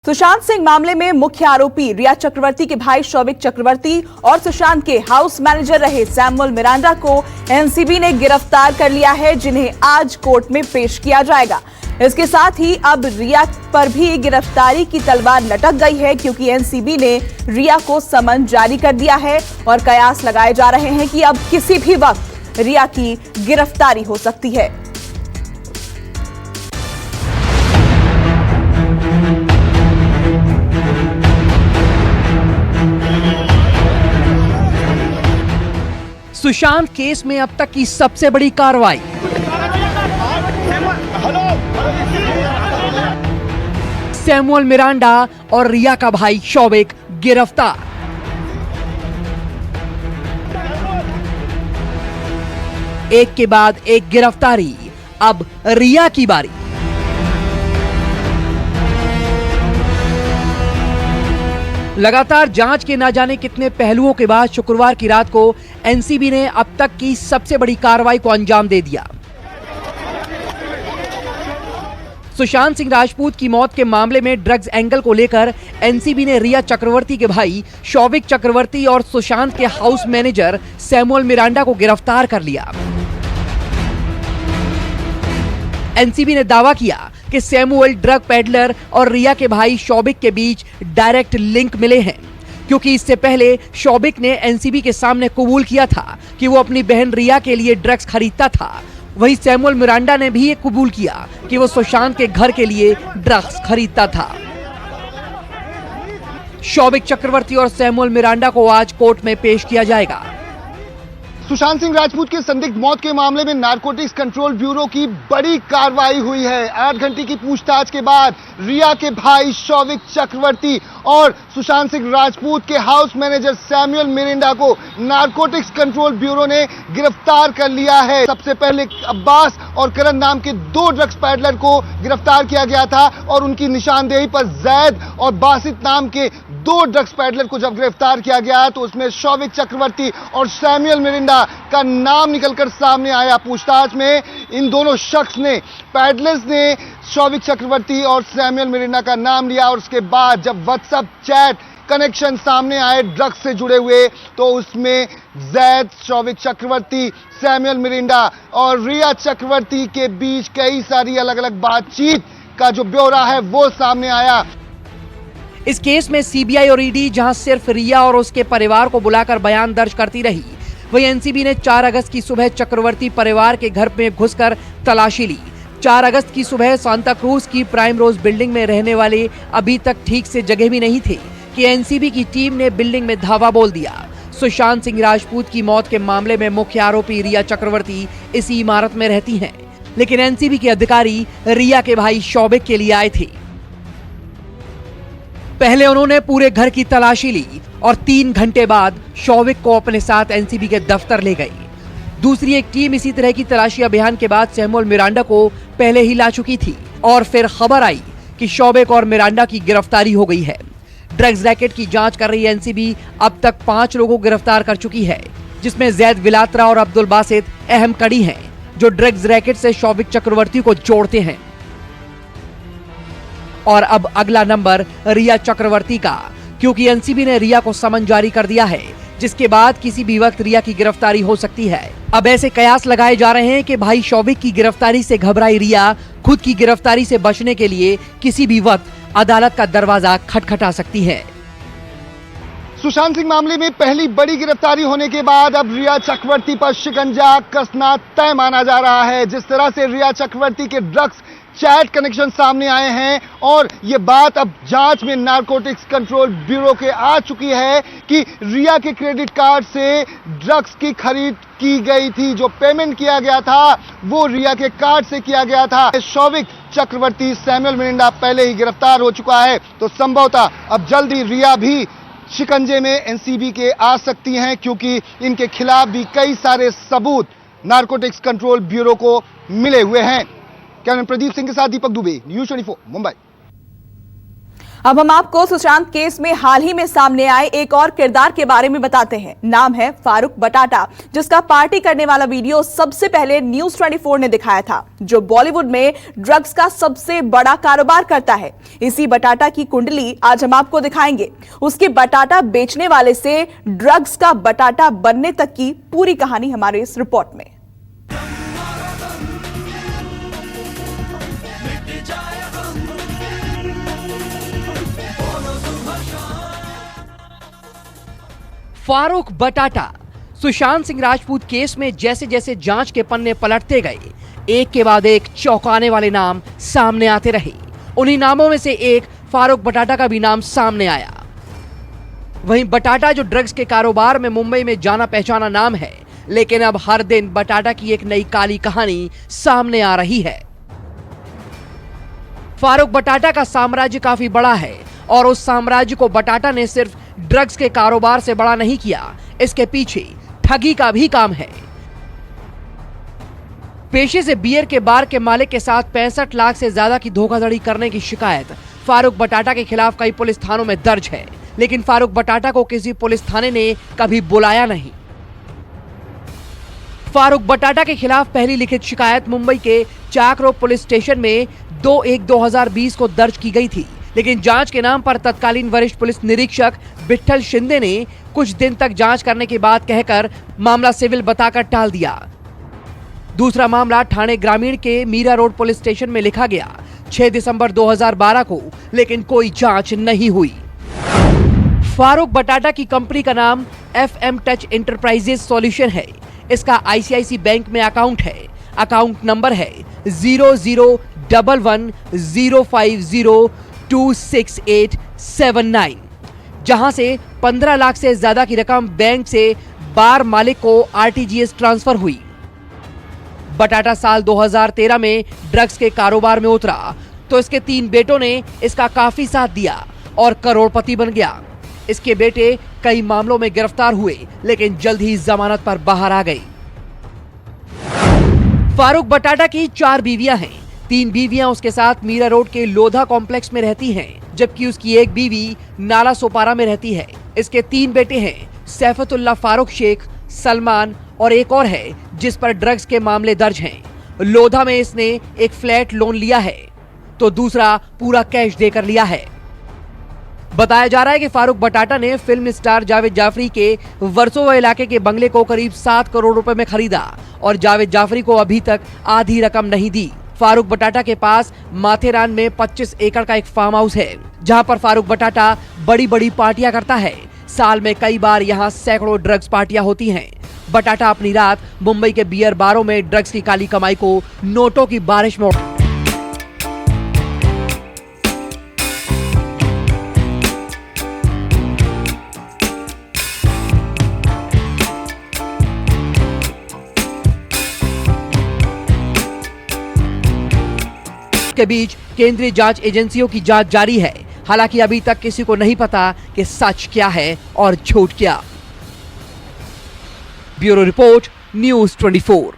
सुशांत सिंह मामले में मुख्य आरोपी रिया चक्रवर्ती के भाई शौविक चक्रवर्ती और सुशांत के हाउस मैनेजर रहे सैमुअल मिरांडा को एनसीबी ने गिरफ्तार कर लिया है, जिन्हें आज कोर्ट में पेश किया जाएगा। इसके साथ ही अब रिया पर भी गिरफ्तारी की तलवार लटक गई है, क्योंकि एनसीबी ने रिया को समन जारी कर दिया है और कयास लगाए जा रहे हैं कि अब किसी भी वक्त रिया की गिरफ्तारी हो सकती है। सुशांत केस में अब तक की सबसे बड़ी कार्रवाई। सैमुअल मिरांडा और रिया का भाई शौविक गिरफ्तार। एक के बाद एक गिरफ्तारी, अब रिया की बारी। लगातार जांच के न जाने कितने पहलुओं के बाद शुक्रवार की रात को एनसीबी ने अब तक की सबसे बड़ी कार्रवाई को अंजाम दे दिया। सुशांत सिंह राजपूत की मौत के मामले में ड्रग्स एंगल को लेकर एनसीबी ने रिया चक्रवर्ती के भाई शौविक चक्रवर्ती और सुशांत के हाउस मैनेजर सैमुअल मिरांडा को गिरफ्तार कर लिया। एनसीबी ने दावा किया कि सैमुअल ड्रग पेडलर और रिया के भाई शौविक के बीच डायरेक्ट लिंक मिले हैं, क्योंकि इससे पहले शौविक ने एनसीबी के सामने कबूल किया था कि वो अपनी बहन रिया के लिए ड्रग्स खरीदता था। वहीं सैमुअल मिरांडा ने भी ये कबूल किया कि वो सुशांत के घर के लिए ड्रग्स खरीदता था। शौविक चक्रवर्ती और सैमुअल मिरांडा को आज कोर्ट में पेश किया जाएगा। सुशांत सिंह राजपूत के संदिग्ध मौत के मामले में नारकोटिक्स कंट्रोल ब्यूरो की बड़ी कार्रवाई हुई है। 8 घंटे की पूछताछ के बाद रिया के भाई शौविक चक्रवर्ती और सुशांत सिंह राजपूत के हाउस मैनेजर सैमुअल मिरांडा को नारकोटिक्स कंट्रोल ब्यूरो ने गिरफ्तार कर लिया है। सबसे पहले अब्बास और करण नाम के 2 ड्रग्स पैडलर को गिरफ्तार किया गया था और उनकी निशानदेही पर जैद और बासित नाम के 2 ड्रग्स पैडलर को जब गिरफ्तार किया गया तो उसमें शौविक चक्रवर्ती और सैमुअल मिरांडा का नाम निकलकर सामने आया। पूछताछ में इन दोनों शख्स ने पैडलर्स ने शौविक चक्रवर्ती और सैमुअल मिरांडा का नाम लिया और उसके बाद जब व्हाट्सएप चैट कनेक्शन सामने आए ड्रग्स से जुड़े हुए तो उसमें जैद, शौविक चक्रवर्ती, सैमुअल मिरांडा और रिया चक्रवर्ती के बीच कई सारी अलग अलग बातचीत का जो ब्यौरा है वो सामने आया। इस केस में सीबीआई और ईडी जहां सिर्फ रिया और उसके परिवार को बुलाकर बयान दर्ज करती रही, वहीं एनसीबी ने 4 अगस्त की सुबह चक्रवर्ती परिवार के घर में घुसकर तलाशी ली। 4 अगस्त की सुबह सांता क्रूज की प्राइम रोज बिल्डिंग में रहने वाले अभी तक ठीक से जगह भी नहीं थे कि एनसीबी की टीम ने बिल्डिंग में धावा बोल दिया। सुशांत सिंह राजपूत की मौत के मामले में मुख्य आरोपी रिया चक्रवर्ती इसी इमारत में रहती हैं, लेकिन एनसीबी के अधिकारी रिया के भाई शौविक के लिए आए थे। पहले उन्होंने पूरे घर की तलाशी ली और 3 घंटे बाद शौविक को अपने साथ एनसीबी के दफ्तर ले गई। दूसरी एक टीम इसी तरह की तलाशी अभियान के बाद सैमुअल मिरांडा को पहले ही ला चुकी थी और फिर खबर आई कि शौविक और मिरांडा की गिरफ्तारी हो गई है। ड्रग्स रैकेट की जांच कर रही एनसीबी अब तक 5 लोगों को गिरफ्तार कर चुकी है, जिसमें जैद विलात्रा और अब्दुल बासित अहम कड़ी हैं, जो ड्रग्स रैकेट से शौविक चक्रवर्ती को जोड़ते हैं। और अब अगला नंबर रिया चक्रवर्ती का, क्योंकि एनसीबी ने रिया को समन जारी कर दिया है, जिसके बाद किसी भी वक्त रिया की गिरफ्तारी हो सकती है। अब ऐसे कयास लगाए जा रहे हैं कि भाई शौविक की गिरफ्तारी से घबराई रिया खुद की गिरफ्तारी से बचने के लिए किसी भी वक्त अदालत का दरवाजा खटखटा सकती है। सुशांत सिंह मामले में पहली बड़ी गिरफ्तारी होने के बाद अब रिया चक्रवर्ती पर शिकंजा कसना तय माना जा रहा है। जिस तरह से रिया चक्रवर्ती के ड्रग्स चैट कनेक्शन सामने आए हैं और ये बात अब जांच में नारकोटिक्स कंट्रोल ब्यूरो के आ चुकी है कि रिया के क्रेडिट कार्ड से ड्रग्स की खरीद की गई थी। जो पेमेंट किया गया था वो रिया के कार्ड से किया गया था। शौविक चक्रवर्ती, सैमुअल मिरांडा पहले ही गिरफ्तार हो चुका है, तो संभवतः अब जल्दी रिया भी शिकंजे में एनसीबी के आ सकती हैं, क्योंकि इनके खिलाफ भी कई सारे सबूत नारकोटिक्स कंट्रोल ब्यूरो को मिले हुए हैं। कैमरामैन प्रदीप सिंह के साथ दीपक दुबे, न्यूज़ 24 मुंबई। अब हम आपको सुशांत केस में हाल ही में सामने आए एक और किरदार के बारे में बताते हैं। नाम है फारूक बटाटा, जिसका पार्टी करने वाला वीडियो सबसे पहले न्यूज 24 ने दिखाया था, जो बॉलीवुड में ड्रग्स का सबसे बड़ा कारोबार करता है। इसी बटाटा की कुंडली आज हम आपको दिखाएंगे। उसके बटाटा बेचने वाले से ड्रग्स का बटाटा बनने तक की पूरी कहानी हमारे इस रिपोर्ट में। फारूक बटाटा। सुशांत सिंह राजपूत केस में जैसे जैसे जांच के पन्ने पलटते गए, एक के बाद एक चौंकाने वाले नाम सामने आते रहे। उन्हीं नामों में से एक फारूक बटाटा का भी नाम सामने आया। वहीं बटाटा जो ड्रग्स के कारोबार में मुंबई में जाना पहचाना नाम है, लेकिन अब हर दिन बटाटा की एक नई काली कहानी सामने आ रही है। फारूक बटाटा का साम्राज्य काफी बड़ा है और उस साम्राज्य को बटाटा ने सिर्फ ड्रग्स के कारोबार से बड़ा नहीं किया, इसके पीछे ठगी का भी काम है। पेशे से बियर के बार के मालिक के साथ 65 लाख से ज्यादा की धोखाधड़ी करने की शिकायत फारूक बटाटा के खिलाफ कई पुलिस थानों में दर्ज है, लेकिन फारूक बटाटा को किसी पुलिस थाने ने कभी बुलाया नहीं। फारूक बटाटा के खिलाफ पहली लिखित शिकायत मुंबई के चाकरो पुलिस स्टेशन में 2/1/2020 को दर्ज की गई थी, लेकिन जांच के नाम पर तत्कालीन वरिष्ठ पुलिस निरीक्षक विट्ठल शिंदे ने कुछ दिन तक जांच करने की बात कहकर मामला सिविल बताकर टाल दिया। दूसरा मामला ठाणे ग्रामीण के मीरा रोड पुलिस स्टेशन में लिखा गया 6 दिसंबर 2012 को, लेकिन कोई जांच नहीं हुई। फारूक बटाटा की कंपनी का नाम FM टच एंटरप्राइजेस सॉल्यूशन है। इसका ICICI बैंक में अकाउंट है। अकाउंट नंबर है 001105026879, जहां से 15 लाख से ज्यादा की रकम बैंक से बार मालिक को RTGS ट्रांसफर हुई। बटाटा साल 2013 में ड्रग्स के कारोबार में उतरा तो इसके 3 बेटों ने इसका काफी साथ दिया और करोड़पति बन गया। इसके बेटे कई मामलों में गिरफ्तार हुए, लेकिन जल्द ही जमानत पर बाहर आ गए। फारूक बटाटा की 4 बीवियां हैं। 3 बीवियां उसके साथ मीरा रोड के लोधा कॉम्प्लेक्स में रहती हैं, जबकि उसकी एक बीवी नाला सोपारा में रहती है। इसके 3 बेटे हैं, सैफतुल्लाह फारूक शेख, सलमान और एक और है जिस पर ड्रग्स के मामले दर्ज हैं। लोधा में इसने एक फ्लैट लोन लिया है तो दूसरा पूरा कैश देकर लिया है। बताया जा रहा है कि फारूक बटाटा ने फिल्म स्टार जावेद जाफरी के वर्सोवा इलाके के बंगले को करीब 7 करोड़ रुपए में खरीदा और जावेद जाफरी को अभी तक आधी रकम नहीं दी। फारूक बटाटा के पास माथेरान में 25 एकड़ का एक फार्म हाउस है, जहां पर फारूक बटाटा बड़ी बड़ी पार्टियां करता है। साल में कई बार यहां सैकड़ों ड्रग्स पार्टियां होती हैं। बटाटा अपनी रात मुंबई के बियर बारों में ड्रग्स की काली कमाई को नोटों की बारिश में के बीच केंद्रीय जांच एजेंसियों की जांच जारी है। हालांकि अभी तक किसी को नहीं पता कि सच क्या है और झूठ क्या। Bureau report, news 24।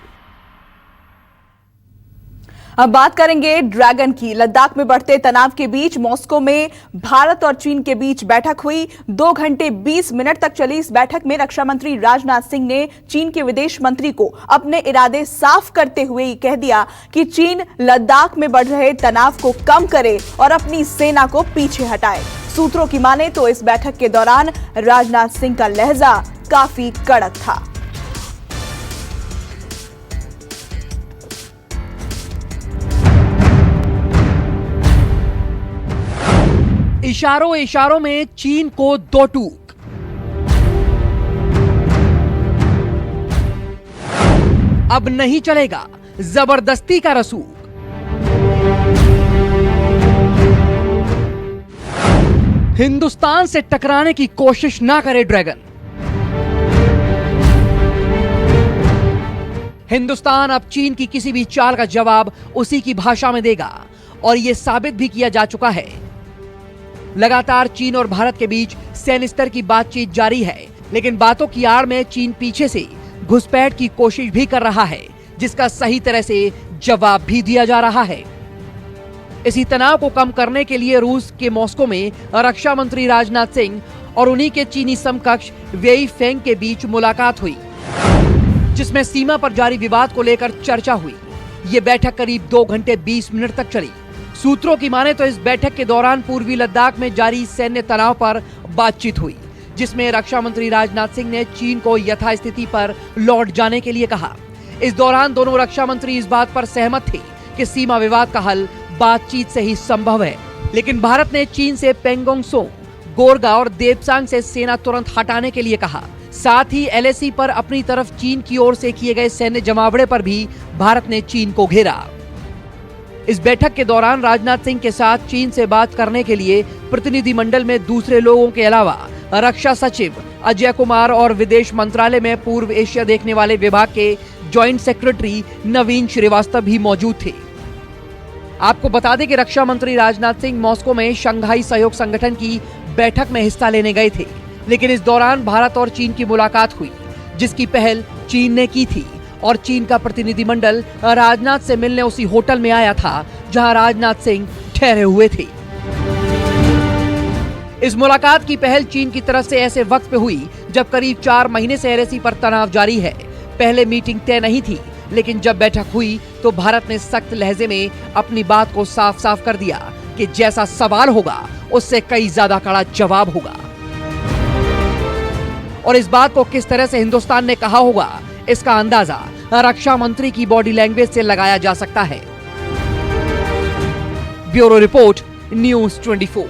अब बात करेंगे ड्रैगन की। लद्दाख में बढ़ते तनाव के बीच मॉस्को में भारत और चीन के बीच बैठक हुई। 2 घंटे 20 मिनट तक चली इस बैठक में रक्षा मंत्री राजनाथ सिंह ने चीन के विदेश मंत्री को अपने इरादे साफ करते हुए कह दिया कि चीन लद्दाख में बढ़ रहे तनाव को कम करे और अपनी सेना को पीछे हटाए। सूत्रों की माने तो इस बैठक के दौरान राजनाथ सिंह का लहजा काफी कड़क था। इशारों इशारों में चीन को 2 टूक। अब नहीं चलेगा जबरदस्ती का रसूख। हिंदुस्तान से टकराने की कोशिश ना करे ड्रैगन। हिंदुस्तान अब चीन की किसी भी चाल का जवाब उसी की भाषा में देगा और यह साबित भी किया जा चुका है। लगातार चीन और भारत के बीच सैन्य स्तर की बातचीत जारी है, लेकिन बातों की आड़ में चीन पीछे से घुसपैठ की कोशिश भी कर रहा है, जिसका सही तरह से जवाब भी दिया जा रहा है। इसी तनाव को कम करने के लिए रूस के मॉस्को में रक्षा मंत्री राजनाथ सिंह और उन्हीं के चीनी समकक्ष वेई फेंग के बीच मुलाकात हुई, जिसमें सीमा पर जारी विवाद को लेकर चर्चा हुई। ये बैठक करीब 2 घंटे 20 मिनट तक चली। सूत्रों की माने तो इस बैठक के दौरान पूर्वी लद्दाख में जारी सैन्य तनाव पर बातचीत हुई, जिसमें रक्षा मंत्री राजनाथ सिंह ने चीन को यथास्थिति पर लौट जाने के लिए कहा। इस दौरान दोनों रक्षा मंत्री इस बात पर सहमत थे कि सीमा विवाद का हल बातचीत से ही संभव है, लेकिन भारत ने चीन से पेंगोंग त्सो, गोरगा और देपसांग से सेना तुरंत हटाने के लिए कहा। साथ ही LAC पर अपनी तरफ चीन की ओर से किए गए सैन्य जमावड़े पर भी भारत ने चीन को घेरा। इस बैठक के दौरान राजनाथ सिंह के साथ चीन से बात करने के लिए प्रतिनिधिमंडल में दूसरे लोगों के अलावा रक्षा सचिव अजय कुमार और विदेश मंत्रालय में पूर्व एशिया देखने वाले विभाग के जॉइंट सेक्रेटरी नवीन श्रीवास्तव भी मौजूद थे। आपको बता दें कि रक्षा मंत्री राजनाथ सिंह मॉस्को में शंघाई सहयोग संगठन की बैठक में हिस्सा लेने गए थे, लेकिन इस दौरान भारत और चीन की मुलाकात हुई, जिसकी पहल चीन ने की थी और चीन का प्रतिनिधिमंडल राजनाथ से मिलने उसी होटल में आया था जहां राजनाथ सिंह ठहरे हुए थे। इस मुलाकात की पहल चीन की तरफ से ऐसे वक्त पे हुई जब करीब 4 महीने से LAC पर तनाव जारी है। पहले मीटिंग तय नहीं थी, लेकिन जब बैठक हुई तो भारत ने सख्त लहजे में अपनी बात को साफ साफ कर दिया कि जैसा सवाल होगा उससे कई ज्यादा कड़ा जवाब होगा। और इस बात को किस तरह से हिंदुस्तान ने कहा होगा, इसका अंदाजा रक्षा मंत्री की बॉडी लैंग्वेज से लगाया जा सकता है। Bureau report, news 24।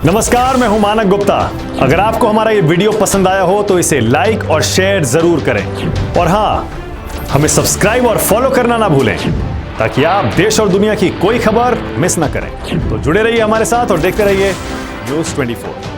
नमस्कार, मैं हूं मानक गुप्ता। अगर आपको हमारा ये वीडियो पसंद आया हो तो इसे लाइक और शेयर जरूर करें, और हाँ, हमें सब्सक्राइब और फॉलो करना ना भूलें ताकि आप देश और दुनिया की कोई खबर मिस ना करें। तो जुड़े रहिए हमारे साथ और देखते रहिए न्यूज़ 24।